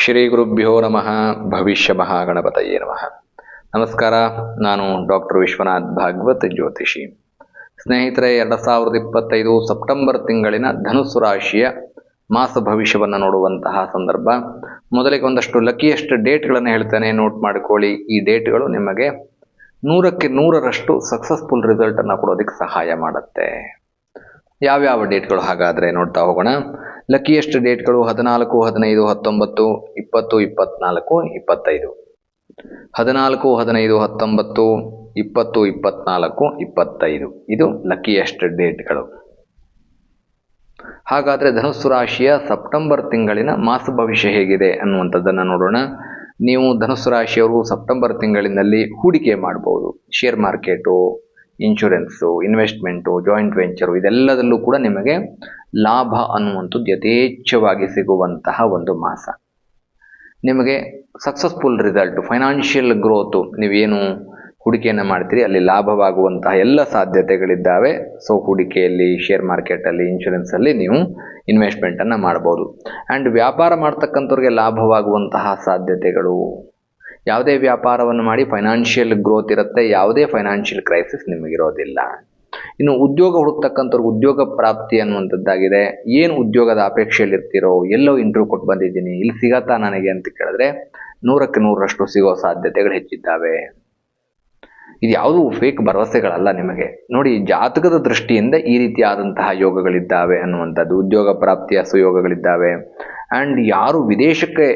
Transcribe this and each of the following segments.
ಶ್ರೀ ಗುರುಭ್ಯೋ ನಮಃ. ಭವಿಷ್ಯ ಮಹಾಗಣಪತಯೇ ನಮಃ. ನಮಸ್ಕಾರ. ನಾನು ಡಾಕ್ಟರ್ ವಿಶ್ವನಾಥ್ ಭಾಗವತ್, ಜ್ಯೋತಿಷಿ. ಸ್ನೇಹಿತರೆ, 2025 ಸೆಪ್ಟೆಂಬರ್ ತಿಂಗಳಿನ ಧನುಸ್ಸು ರಾಶಿಯ ಮಾಸ ಭವಿಷ್ಯವನ್ನು ನೋಡುವಂತಹ ಸಂದರ್ಭ. ಮೊದಲಿಗೆ ಒಂದಷ್ಟು ಲಕ್ಕಿಯೆಸ್ಟ್ ಡೇಟ್ಗಳನ್ನು ಹೇಳ್ತೇನೆ, ನೋಟ್ ಮಾಡಿಕೊಳ್ಳಿ. ಈ ಡೇಟ್ಗಳು ನಿಮಗೆ 100ಕ್ಕೆ 100ರಷ್ಟು ಸಕ್ಸಸ್ಫುಲ್ ರಿಸಲ್ಟ್ ಅನ್ನು ಕೊಡೋದಕ್ಕೆ ಸಹಾಯ ಮಾಡುತ್ತೆ. ಯಾವ್ಯಾವ ಡೇಟ್ಗಳು ಹಾಗಾದರೆ ನೋಡ್ತಾ ಹೋಗೋಣ. ಲಕ್ಕಿಯೆಸ್ಟ್ ಡೇಟ್ಗಳು 14, 15, 19, 20, 24, 25. 14, 15, 19, 20, 24, 25 ಇದು ಲಕ್ಕಿಯೆಸ್ಟ್ ಡೇಟ್ಗಳು. ಹಾಗಾದರೆ ಧನುಸ್ಸು ರಾಶಿಯ ಸೆಪ್ಟೆಂಬರ್ ತಿಂಗಳಿನ ಮಾಸ ಭವಿಷ್ಯ ಹೇಗಿದೆ ಅನ್ನುವಂಥದ್ದನ್ನು ನೋಡೋಣ. ನೀವು ಧನುಸ್ಸು ರಾಶಿಯವರು ಸೆಪ್ಟೆಂಬರ್ ತಿಂಗಳಿನಲ್ಲಿ ಹೂಡಿಕೆ ಮಾಡಬಹುದು. Share market, insurance, investment, joint venture, ಇದೆಲ್ಲದಲ್ಲೂ ಕೂಡ ನಿಮಗೆ ಲಾಭ ಅನ್ನುವಂಥದ್ದು ಯಥೇಚ್ಛವಾಗಿ ಸಿಗುವಂತಹ ಒಂದು ಮಾಸ. ನಿಮಗೆ ಸಕ್ಸಸ್ಫುಲ್ ರಿಸಲ್ಟ್, ಫೈನಾನ್ಷಿಯಲ್ ಗ್ರೋತು, ನೀವೇನು ಹೂಡಿಕೆಯನ್ನು ಮಾಡ್ತೀರಿ ಅಲ್ಲಿ ಲಾಭವಾಗುವಂತಹ ಎಲ್ಲ ಸಾಧ್ಯತೆಗಳಿದ್ದಾವೆ. ಸೊ ಹೂಡಿಕೆಯಲ್ಲಿ, ಶೇರ್ ಮಾರ್ಕೆಟಲ್ಲಿ, ಇನ್ಶೂರೆನ್ಸಲ್ಲಿ ನೀವು ಇನ್ವೆಸ್ಟ್ಮೆಂಟನ್ನು ಮಾಡ್ಬೋದು. ಆ್ಯಂಡ್ ವ್ಯಾಪಾರ ಮಾಡ್ತಕ್ಕಂಥವ್ರಿಗೆ ಲಾಭವಾಗುವಂತಹ ಸಾಧ್ಯತೆಗಳು. ಯಾವುದೇ ವ್ಯಾಪಾರವನ್ನು ಮಾಡಿ ಫೈನಾನ್ಷಿಯಲ್ ಗ್ರೋತ್ ಇರುತ್ತೆ, ಯಾವುದೇ ಫೈನಾನ್ಷಿಯಲ್ ಕ್ರೈಸಿಸ್ ನಿಮಗಿರೋದಿಲ್ಲ. ಇನ್ನು ಉದ್ಯೋಗ ಹುಡುಕ್ತಕ್ಕಂಥವ್ರಿಗೆ ಉದ್ಯೋಗ ಪ್ರಾಪ್ತಿ ಅನ್ನುವಂಥದ್ದಾಗಿದೆ. ಏನು ಉದ್ಯೋಗದ ಅಪೇಕ್ಷೆಯಲ್ಲಿ ಇರ್ತೀರೋ, ಎಲ್ಲೋ ಇಂಟರ್ವ್ಯೂ ಕೊಟ್ಟು ಬಂದಿದ್ದೀನಿ, ಇಲ್ಲಿ ಸಿಗತ್ತಾ ನನಗೆ ಅಂತ ಕೇಳಿದ್ರೆ 100ಕ್ಕೆ 100ರಷ್ಟು ಸಿಗೋ ಸಾಧ್ಯತೆಗಳು ಹೆಚ್ಚಿದ್ದಾವೆ. ಇದು ಯಾವುದೂ ಫೇಕ್ ಭರವಸೆಗಳಲ್ಲ ನಿಮಗೆ. ನೋಡಿ, ಜಾತಕದ ದೃಷ್ಟಿಯಿಂದ ಈ ರೀತಿಯಾದಂತಹ ಯೋಗಗಳಿದ್ದಾವೆ ಅನ್ನುವಂಥದ್ದು. ಉದ್ಯೋಗ ಪ್ರಾಪ್ತಿಯ ಸುಯೋಗಗಳಿದ್ದಾವೆ. ಆ್ಯಂಡ್ ಯಾರು ವಿದೇಶಕ್ಕೆ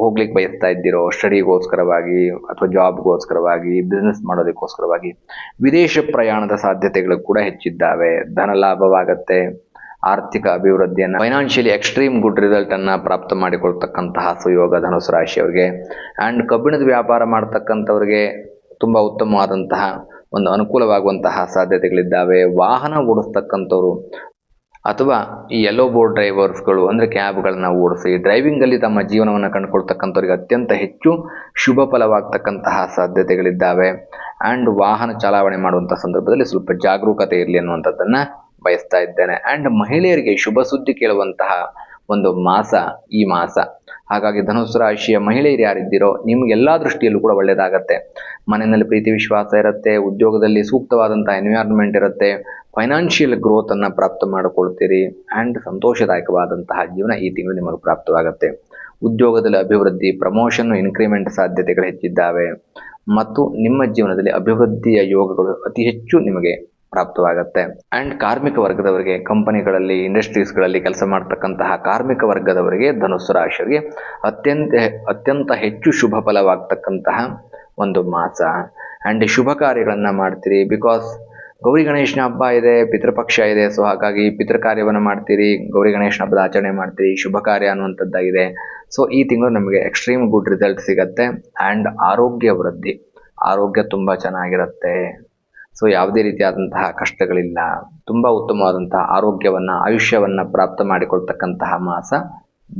ಹೋಗ್ಲಿಕ್ಕೆ ಬಯಸ್ತಾ ಇದ್ದೀರೋ, ಸ್ಟಡಿಗೋಸ್ಕರವಾಗಿ ಅಥವಾ ಜಾಬ್ಗೋಸ್ಕರವಾಗಿ, ಬಿಸ್ನೆಸ್ ಮಾಡೋದಕ್ಕೋಸ್ಕರವಾಗಿ ವಿದೇಶ ಪ್ರಯಾಣದ ಸಾಧ್ಯತೆಗಳು ಕೂಡ ಹೆಚ್ಚಿದ್ದಾವೆ. ಧನ ಲಾಭವಾಗತ್ತೆ, ಆರ್ಥಿಕ ಅಭಿವೃದ್ಧಿಯನ್ನು, ಫೈನಾನ್ಷಿಯಲಿ ಎಕ್ಸ್ಟ್ರೀಮ್ ಗುಡ್ ರಿಸಲ್ಟ್ ಅನ್ನು ಪ್ರಾಪ್ತ ಮಾಡಿಕೊಳ್ತಕ್ಕಂತಹ ಸುಯೋಗ ಧನುಸು ರಾಶಿಯವರಿಗೆ. ಆ್ಯಂಡ್ ಕಬ್ಬಿಣದ ವ್ಯಾಪಾರ ಮಾಡ್ತಕ್ಕಂಥವ್ರಿಗೆ ತುಂಬ ಉತ್ತಮವಾದಂತಹ ಒಂದು ಅನುಕೂಲವಾಗುವಂತಹ ಸಾಧ್ಯತೆಗಳಿದ್ದಾವೆ. ವಾಹನ ಓಡಿಸ್ತಕ್ಕಂಥವ್ರು ಅಥವಾ ಈ ಯೆಲ್ಲೋ ಬೋರ್ಡ್ ಡ್ರೈವರ್ಸ್ಗಳು ಅಂದರೆ ಕ್ಯಾಬ್ಗಳನ್ನು ಓಡಿಸಿ ಡ್ರೈವಿಂಗಲ್ಲಿ ತಮ್ಮ ಜೀವನವನ್ನು ಕಂಡುಕೊಳ್ತಕ್ಕಂಥವ್ರಿಗೆ ಅತ್ಯಂತ ಹೆಚ್ಚು ಶುಭ ಫಲವಾಗ್ತಕ್ಕಂತಹ ಸಾಧ್ಯತೆಗಳಿದ್ದಾವೆ. ಆ್ಯಂಡ್ ವಾಹನ ಚಾಲನೆ ಮಾಡುವಂಥ ಸಂದರ್ಭದಲ್ಲಿ ಸ್ವಲ್ಪ ಜಾಗರೂಕತೆ ಇರಲಿ ಅನ್ನುವಂಥದ್ದನ್ನು ಬಯಸ್ತಾ ಇದ್ದೇನೆ. ಆ್ಯಂಡ್ ಮಹಿಳೆಯರಿಗೆ ಶುಭ ಸುದ್ದಿ ಕೇಳುವಂತಹ ಒಂದು ಮಾಸ ಈ ಮಾಸ. ಹಾಗಾಗಿ ಧನುಸ್ಸು ರಾಶಿಯ ಮಹಿಳೆಯರು ಯಾರಿದ್ದೀರೋ ನಿಮಗೆಲ್ಲ ದೃಷ್ಟಿಯಲ್ಲೂ ಕೂಡ ಒಳ್ಳೆಯದಾಗತ್ತೆ. ಮನೆಯಲ್ಲಿ ಪ್ರೀತಿ ವಿಶ್ವಾಸ ಇರುತ್ತೆ, ಉದ್ಯೋಗದಲ್ಲಿ ಸೂಕ್ತವಾದಂಥ ಎನ್ವೈರ್ನ್ಮೆಂಟ್ ಇರುತ್ತೆ, ಫೈನಾನ್ಷಿಯಲ್ ಗ್ರೋತನ್ನು ಪ್ರಾಪ್ತ ಮಾಡಿಕೊಳ್ತೀರಿ. ಆ್ಯಂಡ್ ಸಂತೋಷದಾಯಕವಾದಂತಹ ಜೀವನ ಈ ತಿಂಗಳು ನಿಮಗೆ ಪ್ರಾಪ್ತವಾಗುತ್ತೆ. ಉದ್ಯೋಗದಲ್ಲಿ ಅಭಿವೃದ್ಧಿ, ಪ್ರಮೋಷನ್, ಇನ್ಕ್ರಿಮೆಂಟ್ ಸಾಧ್ಯತೆಗಳು ಹೆಚ್ಚಿದ್ದಾವೆ. ಮತ್ತು ನಿಮ್ಮ ಜೀವನದಲ್ಲಿ ಅಭಿವೃದ್ಧಿಯ ಯೋಗಗಳು ಅತಿ ಹೆಚ್ಚು ನಿಮಗೆ ಪ್ರಾಪ್ತವಾಗುತ್ತೆ. ಆ್ಯಂಡ್ ಕಾರ್ಮಿಕ ವರ್ಗದವರಿಗೆ, ಕಂಪನಿಗಳಲ್ಲಿ, ಇಂಡಸ್ಟ್ರೀಸ್ಗಳಲ್ಲಿ ಕೆಲಸ ಮಾಡ್ತಕ್ಕಂತಹ ಕಾರ್ಮಿಕ ವರ್ಗದವರಿಗೆ, ಧನುಸ್ಸು ರಾಶಿಯವರಿಗೆ ಅತ್ಯಂತ ಹೆಚ್ಚು ಶುಭ ಫಲವಾಗ್ತಕ್ಕಂತಹ ಒಂದು ಮಾಸ. ಆ್ಯಂಡ್ ಶುಭ ಕಾರ್ಯಗಳನ್ನು ಮಾಡ್ತೀರಿ. ಬಿಕಾಸ್ ಗೌರಿ ಗಣೇಶನ ಹಬ್ಬ ಇದೆ, ಪಿತೃಪಕ್ಷ ಇದೆ. ಸೊ ಹಾಗಾಗಿ ಪಿತೃ ಕಾರ್ಯವನ್ನು ಮಾಡ್ತೀರಿ, ಗೌರಿ ಗಣೇಶನ ಹಬ್ಬದ ಆಚರಣೆ ಮಾಡ್ತೀರಿ, ಶುಭ ಕಾರ್ಯ ಅನ್ನುವಂಥದ್ದಾಗಿದೆ. ಸೊ ಈ ತಿಂಗಳು ನಮಗೆ ಎಕ್ಸ್ಟ್ರೀಮ್ ಗುಡ್ ರಿಸಲ್ಟ್ ಸಿಗತ್ತೆ. ಆ್ಯಂಡ್ ಆರೋಗ್ಯ ವೃದ್ಧಿ, ಆರೋಗ್ಯ ತುಂಬ ಚೆನ್ನಾಗಿರುತ್ತೆ. ಸೊ ಯಾವುದೇ ರೀತಿಯಾದಂತಹ ಕಷ್ಟಗಳಿಲ್ಲ. ತುಂಬ ಉತ್ತಮವಾದಂತಹ ಆರೋಗ್ಯವನ್ನು, ಆಯುಷ್ಯವನ್ನು ಪ್ರಾಪ್ತ ಮಾಡಿಕೊಳ್ತಕ್ಕಂತಹ ಮಾಸ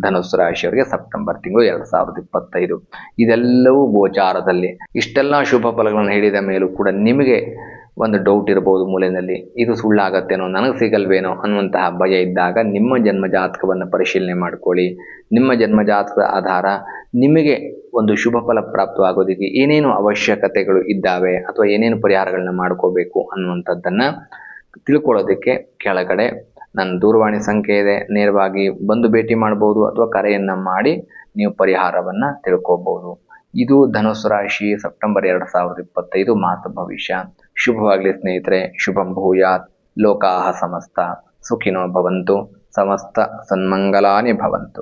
ಧನುಸ್ಸು ರಾಶಿಯವರಿಗೆ ಸೆಪ್ಟೆಂಬರ್ ತಿಂಗಳು 2025. ಇದೆಲ್ಲವೂ ಗೋಚಾರದಲ್ಲಿ. ಇಷ್ಟೆಲ್ಲ ಶುಭ ಫಲಗಳನ್ನು ಹೇಳಿದ ಮೇಲೂ ಕೂಡ ನಿಮಗೆ ಒಂದು ಡೌಟ್ ಇರಬಹುದು ಮೂಲೆಯಲ್ಲಿ, ಇದು ಸುಳ್ಳಾಗತ್ತೇನೋ, ನನಗೆ ಸಿಗಲ್ವೇನೋ ಅನ್ನುವಂತಹ ಭಯ ಇದ್ದಾಗ ನಿಮ್ಮ ಜನ್ಮ ಜಾತಕವನ್ನು ಪರಿಶೀಲನೆ ಮಾಡಿಕೊಳ್ಳಿ. ನಿಮ್ಮ ಜನ್ಮ ಜಾತಕದ ಆಧಾರ ನಿಮಗೆ ಒಂದು ಶುಭ ಫಲ ಪ್ರಾಪ್ತವಾಗೋದಕ್ಕೆ ಏನೇನು ಅವಶ್ಯಕತೆಗಳು ಇದ್ದಾವೆ ಅಥವಾ ಏನೇನು ಪರಿಹಾರಗಳನ್ನ ಮಾಡ್ಕೋಬೇಕು ಅನ್ನುವಂಥದ್ದನ್ನು ತಿಳ್ಕೊಳ್ಳೋದಕ್ಕೆ ಕೆಳಗಡೆ ನನ್ನ ದೂರವಾಣಿ ಸಂಖ್ಯೆ ಇದೆ. ನೇರವಾಗಿ ಬಂದು ಭೇಟಿ ಮಾಡ್ಬೋದು ಅಥವಾ ಕರೆಯನ್ನು ಮಾಡಿ ನೀವು ಪರಿಹಾರವನ್ನು ತಿಳ್ಕೋಬಹುದು. ಇದು ಧನುಸ್ಸು ರಾಶಿ ಸೆಪ್ಟೆಂಬರ್ 2025 ಮಾಸ ಭವಿಷ್ಯ. ಶುಭವಾಗಲಿ ಸ್ನೇಹಿತರೆ. ಶುಭಂ ಭೂಯಾತ್. ಲೋಕಾಹ ಸಮಸ್ತ ಸುಖಿನೋ ಭವಂತು. ಸಮಸ್ತ ಸನ್ಮಂಗಲಾನಿ ಭವಂತು.